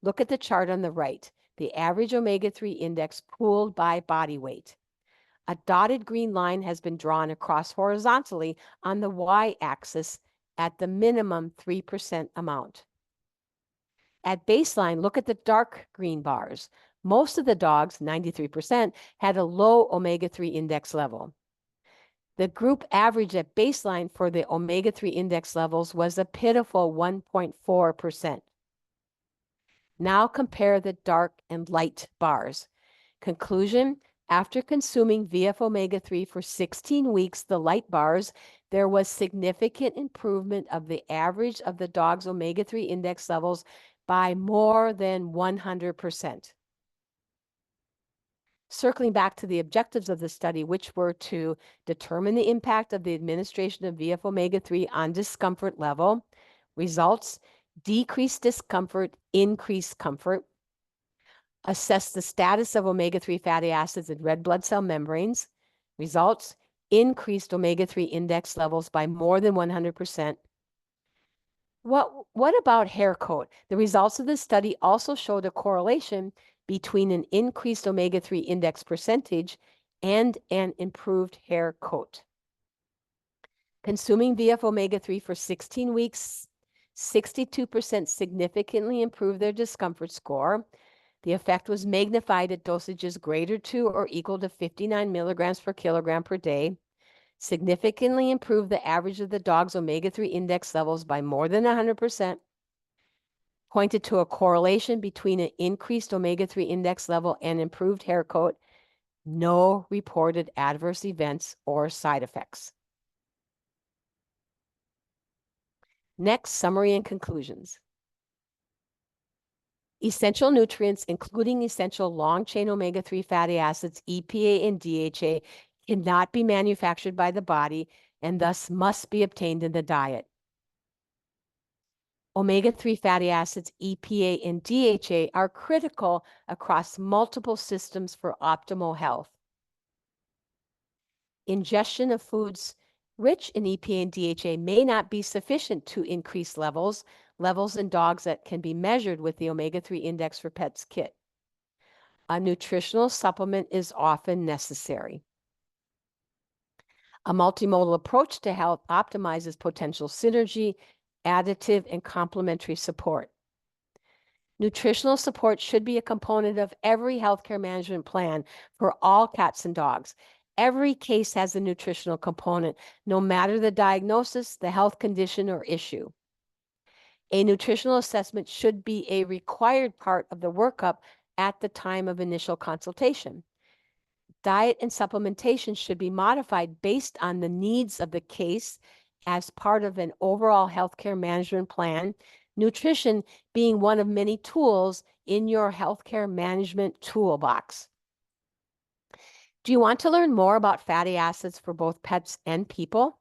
S3: Look at the chart on the right. The average omega-3 index pooled by body weight. A dotted green line has been drawn across horizontally on the y-axis at the minimum 3% amount. At baseline, look at the dark green bars. Most of the dogs, 93%, had a low omega-3 index level. The group average at baseline for the omega-3 index levels was a pitiful 1.4%. Now compare the dark and light bars. Conclusion: after consuming VF omega-3 for 16 weeks, the light bars, there was significant improvement of the average of the dog's omega-3 index levels by more than 100%. Circling back to the objectives of the study, which were to determine the impact of the administration of VF omega-3 on discomfort level. Results: decreased discomfort, increased comfort. Assess the status of omega-3 fatty acids in red blood cell membranes. Results: increased omega-3 index levels by more than 100%. What about hair coat? The results of this study also showed a correlation between an increased omega-3 index percentage and an improved hair coat. Consuming VF omega-3 for 16 weeks, 62% significantly improved their discomfort score. The effect was magnified at dosages greater to or equal to 59 milligrams per kilogram per day. Significantly improved the average of the dog's omega-3 index levels by more than 100%. Pointed to a correlation between an increased omega-3 index level and improved hair coat. No reported adverse events or side effects. Next, summary and conclusions. Essential nutrients, including essential long-chain omega-3 fatty acids, EPA and DHA, cannot be manufactured by the body and thus must be obtained in the diet. Omega-3 fatty acids, EPA and DHA, are critical across multiple systems for optimal health. Ingestion of foods rich in EPA and DHA may not be sufficient to increase levels in dogs that can be measured with the omega-3 index for pets kit. A nutritional supplement is often necessary. A multimodal approach to health optimizes potential synergy, additive, and complementary support. Nutritional support should be a component of every healthcare management plan for all cats and dogs. Every case has a nutritional component, no matter the diagnosis, the health condition, or issue. A nutritional assessment should be a required part of the workup at the time of initial consultation. Diet and supplementation should be modified based on the needs of the case as part of an overall healthcare management plan, nutrition being one of many tools in your healthcare management toolbox. Do you want to learn more about fatty acids for both pets and people?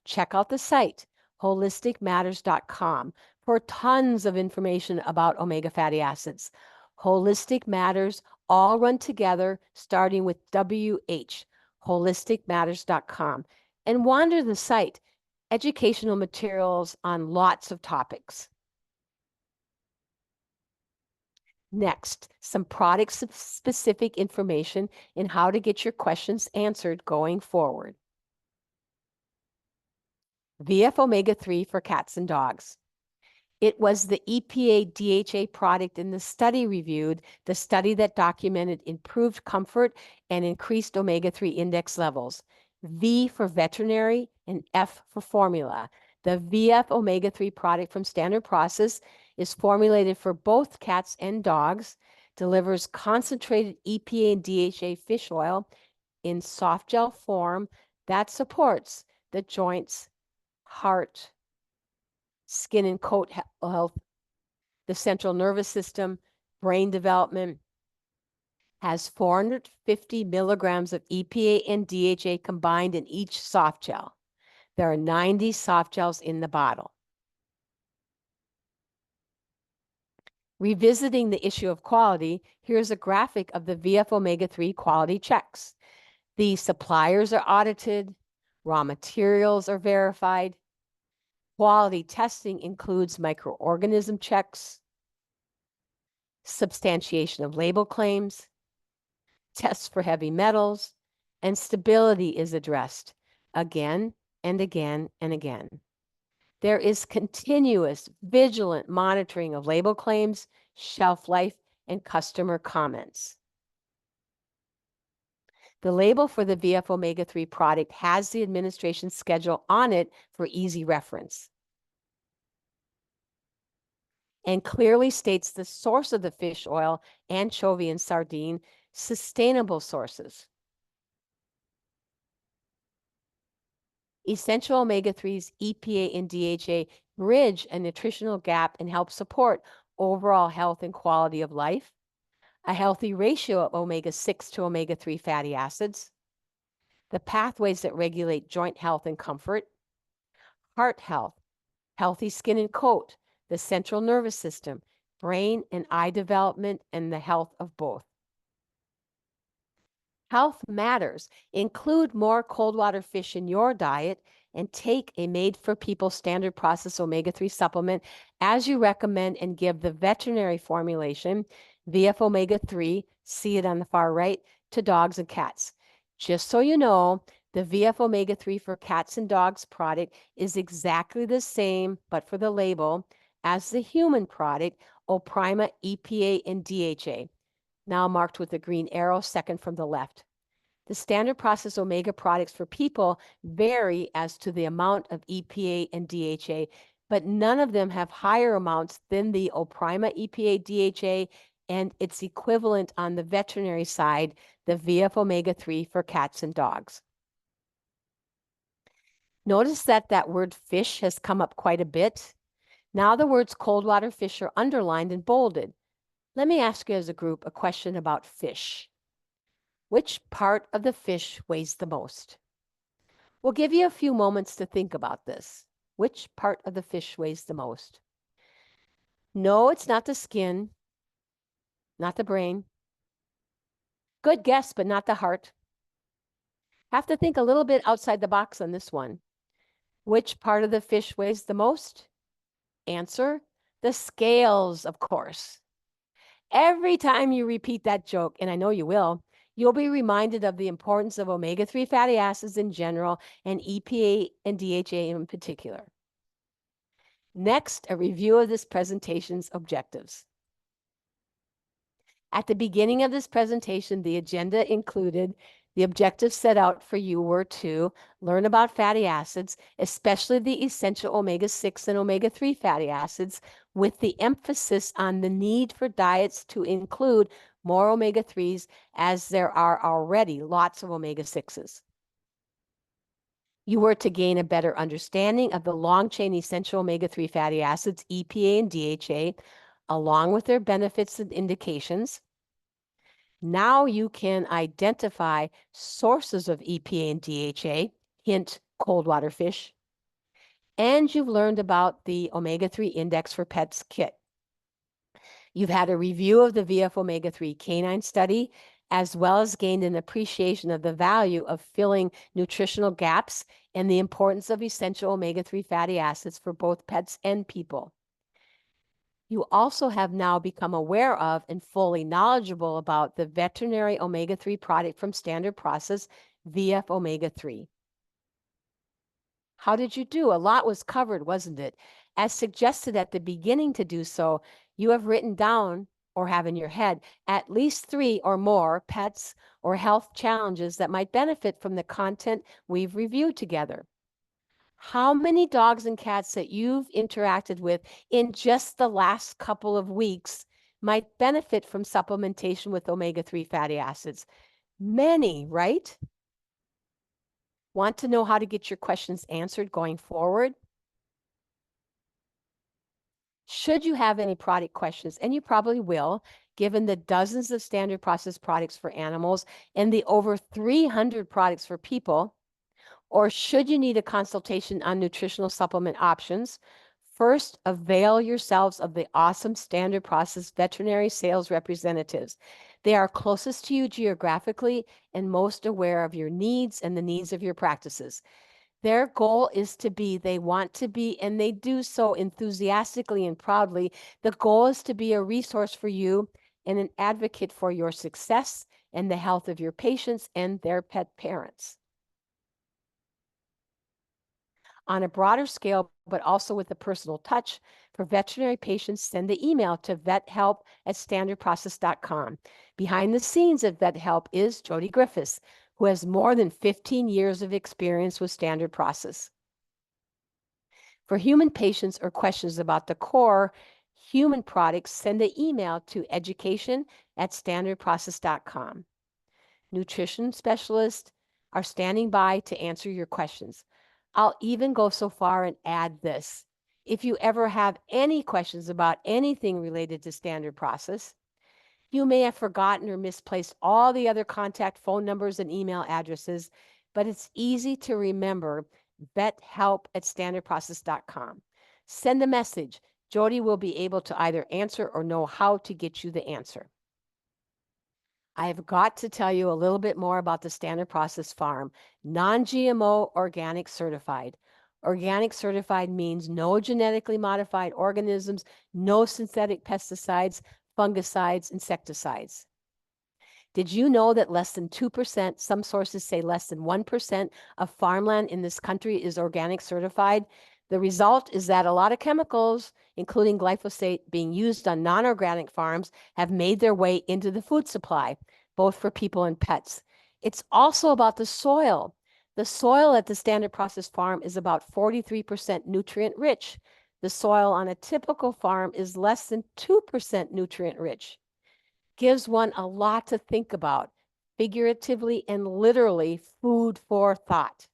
S3: Check out the site, holisticmatters.com, for tons of information about omega fatty acids. Holistic Matters all run together, starting with WH, holisticmatters.com, and wander the site, educational materials on lots of topics. Next, some product-specific information and how to get your questions answered going forward. VF Omega-3 for cats and dogs. It was the EPA DHA product in the study reviewed, the study that documented improved comfort and increased omega-3 index levels. V for veterinary and F for formula. The VF omega-3 product from Standard Process is formulated for both cats and dogs, delivers concentrated EPA and DHA fish oil in soft gel form that supports the joints, heart, skin and coat health, the central nervous system, brain development, has 450 milligrams of EPA and DHA combined in each soft gel. There are 90 soft gels in the bottle. Revisiting the issue of quality, here's a graphic of the VF Omega-3 quality checks. The suppliers are audited, raw materials are verified. Quality testing includes microorganism checks, substantiation of label claims, tests for heavy metals, and stability is addressed again and again and again. There is continuous, vigilant monitoring of label claims, shelf life, and customer comments. The label for the VF Omega-3 product has the administration schedule on it for easy reference, and clearly states the source of the fish oil, anchovy, and sardine, sustainable sources. Essential omega-3's EPA and DHA bridge a nutritional gap and help support overall health and quality of life, a healthy ratio of omega-6 to omega-3 fatty acids, the pathways that regulate joint health and comfort, heart health, healthy skin and coat, the central nervous system, brain and eye development, and the health of both. Health matters. Include more cold water fish in your diet and take a made-for-people Standard Process omega-3 supplement as you recommend, and give the veterinary formulation, VF Omega-3, see it on the far right, to dogs and cats. Just so you know, the VF Omega-3 for cats and dogs product is exactly the same, but for the label, as the human product, Oprima EPA and DHA, now marked with a green arrow second from the left. The Standard Process omega products for people vary as to the amount of EPA and DHA, but none of them have higher amounts than the Oprima EPA DHA and its equivalent on the veterinary side, the VF omega-3 for cats and dogs. Notice that word fish has come up quite a bit. Now the words cold water fish are underlined and bolded. Let me ask you as a group a question about fish. Which part of the fish weighs the most? We'll give you a few moments to think about this. Which part of the fish weighs the most? No, it's not the skin, not the brain. Good guess, but not the heart. Have to think a little bit outside the box on this one. Which part of the fish weighs the most? Answer, the scales, of course. Every time you repeat that joke, and I know you will, you'll be reminded of the importance of omega-3 fatty acids in general and EPA and DHA in particular. Next, a review of this presentation's objectives. At the beginning of this presentation, the agenda included the objectives set out for you were to learn about fatty acids, especially the essential omega-6 and omega-3 fatty acids, with the emphasis on the need for diets to include more omega-3s, as there are already lots of omega-6s. You were to gain a better understanding of the long-chain essential omega-3 fatty acids, EPA and DHA, along with their benefits and indications. Now you can identify sources of EPA and DHA, hint cold water fish, and you've learned about the omega-3 index for pets kit. You've had a review of the VF omega-3 canine study, as well as gained an appreciation of the value of filling nutritional gaps and the importance of essential omega-3 fatty acids for both pets and people. You also have now become aware of and fully knowledgeable about the veterinary omega-3 product from Standard Process, VF omega-3. How did you do? A lot was covered, wasn't it? As suggested at the beginning to do so, you have written down or have in your head at least 3 or more pets or health challenges that might benefit from the content we've reviewed together. How many dogs and cats that you've interacted with in just the last couple of weeks might benefit from supplementation with omega-3 fatty acids? Many, right? Want to know how to get your questions answered going forward? Should you have any product questions, and you probably will, given the dozens of Standard Process products for animals and the over 300 products for people, or should you need a consultation on nutritional supplement options, first avail yourselves of the awesome Standard Process veterinary sales representatives. They are closest to you geographically and most aware of your needs and the needs of your practices. Their goal is to be, they want to be, and they do so enthusiastically and proudly. The goal is to be a resource for you and an advocate for your success and the health of your patients and their pet parents. On a broader scale, but also with a personal touch, for veterinary patients, send the email to vethelp@standardprocess.com. Behind the scenes at VetHelp is Jody Griffiths, who has more than 15 years of experience with Standard Process. For human patients or questions about the core human products, send the email to education@standardprocess.com. Nutrition specialists are standing by to answer your questions. I'll even go so far and add this. If you ever have any questions about anything related to Standard Process, you may have forgotten or misplaced all the other contact phone numbers and email addresses, but it's easy to remember vethelp@standardprocess.com. Send a message. Jody will be able to either answer or know how to get you the answer. I have got to tell you a little bit more about the Standard Process Farm, non-GMO organic certified. Organic certified means no genetically modified organisms, no synthetic pesticides, fungicides, insecticides. Did you know that less than 2%, some sources say less than 1% of farmland in this country is organic certified? The result is that a lot of chemicals, including glyphosate, being used on non-organic farms have made their way into the food supply, both for people and pets. It's also about the soil. The soil at the Standard Process Farm is about 43% nutrient rich. The soil on a typical farm is less than 2% nutrient rich. gives one a lot to think about, figuratively and literally food for thought.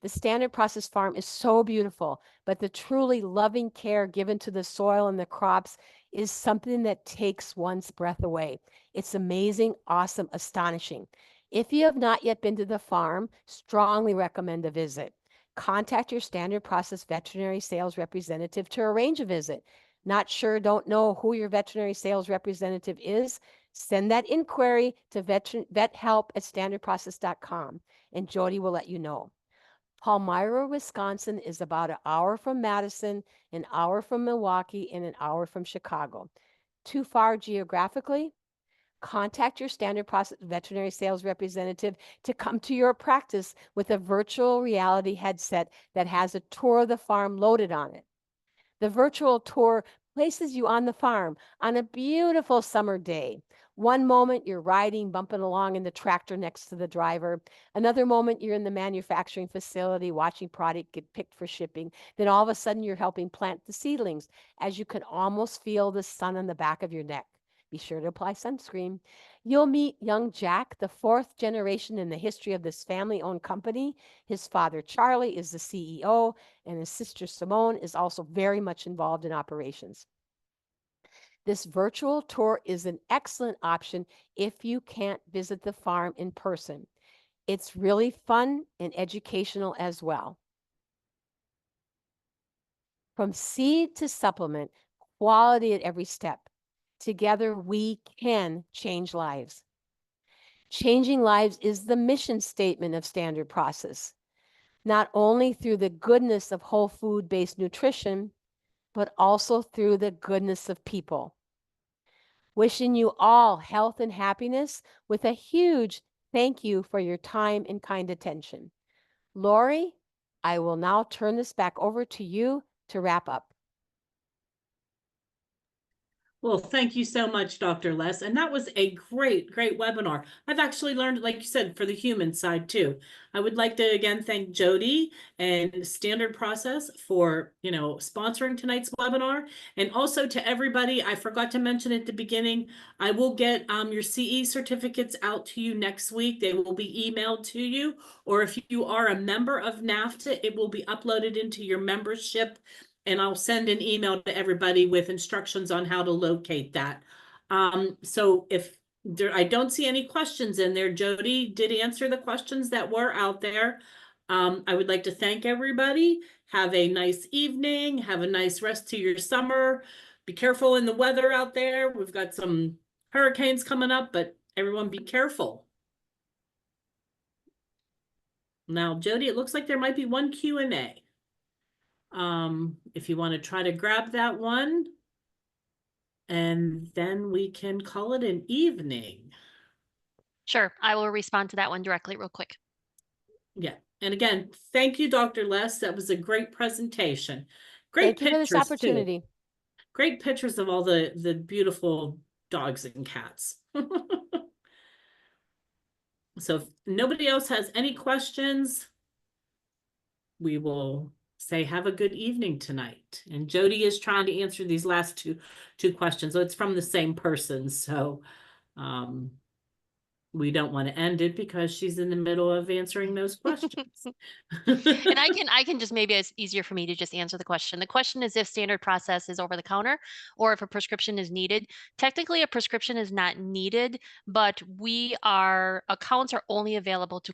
S3: The standard process farm is so beautiful, but the truly loving care given to the soil and the crops is something that takes one's breath away. It's amazing, awesome, astonishing. If you have not yet been to the farm, strongly recommend a visit. Contact your standard process veterinary sales representative to arrange a visit. Not sure, don't know who your veterinary sales representative is? Send that inquiry to vethelp@standardprocess.com and Jody will let you know. Palmyra, Wisconsin is about an hour from Madison, an hour from Milwaukee, and an hour from Chicago. Too far geographically? Contact your standard process veterinary sales representative to come to your practice with a virtual reality headset that has a tour of the farm loaded on it. The virtual tour places you on the farm on a beautiful summer day. One moment you're riding, bumping along in the tractor next to the driver. Another moment you're in the manufacturing facility watching product get picked for shipping. Then all of a sudden you're helping plant the seedlings as you can almost feel the sun on the back of your neck. Be sure to apply sunscreen. You'll meet young Jack, the fourth generation in the history of this family-owned company. His father, Charlie, is the CEO, and his sister, Simone, is also very much involved in operations. This virtual tour is an excellent option if you can't visit the farm in person. It's really fun and educational as well. From seed to supplement, quality at every step. Together, we can change lives. Changing lives is the mission statement of Standard Process, not only through the goodness of whole food-based nutrition, but also through the goodness of people. Wishing you all health and happiness with a huge thank you for your time and kind attention. Lori, I will now turn this back over to you to wrap up.
S1: Well, thank you so much, Dr. Les. And that was a great, great webinar. I've actually learned, like you said, for the human side too. I would like to again thank Jody and Standard Process for, sponsoring tonight's webinar. And also to everybody, I forgot to mention at the beginning, I will get your CE certificates out to you next week. They will be emailed to you. Or if you are a member of NAFTA, it will be uploaded into your membership. And I'll send an email to everybody with instructions on how to locate that. So if I don't see any questions in there, Jody did answer the questions that were out there. I would like to thank everybody. Have a nice evening. Have a nice rest to your summer. Be careful in the weather out there. We've got some hurricanes coming up, but everyone be careful. Now, Jody, it looks like there might be one Q&A. If you want to try to grab that one, and then we can call it an evening.
S2: Sure, I will respond to that one directly real quick.
S1: Yeah, and again, thank you, Dr. Les. That was a great presentation. Great
S3: Thank you for this
S1: pictures
S3: opportunity.
S1: too. Great pictures of all the beautiful dogs and cats. So if nobody else has any questions, we will say have a good evening tonight. And Jody is trying to answer these last two questions. So it's from the same person. So we don't want to end it because she's in the middle of answering those questions.
S2: And I can just, maybe it's easier for me to just answer the question. The question is if Standard Process is over the counter or if a prescription is needed. Technically, a prescription is not needed, but accounts are only available to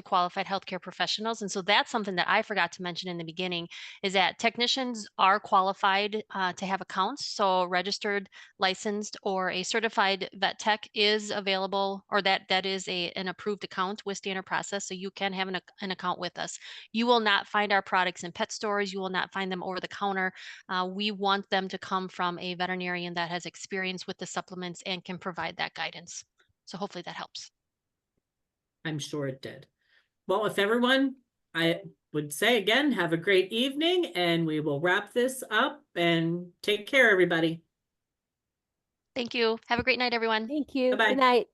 S2: qualified healthcare professionals. And so that's something that I forgot to mention in the beginning, is that technicians are qualified to have accounts. So registered, licensed, or a certified vet tech is available, or that is an approved account with Standard Process. So you can have an account with us. You will not find our products in pet stores. You will not find them over the counter. We want them to come from a veterinarian that has experience with the supplements and can provide that guidance. So hopefully that helps.
S1: I'm sure it did. Well, if everyone, I would say again, have a great evening, and we will wrap this up, and take care, everybody.
S2: Thank you. Have a great night, everyone.
S3: Thank you.
S1: Bye-bye.
S3: Good night.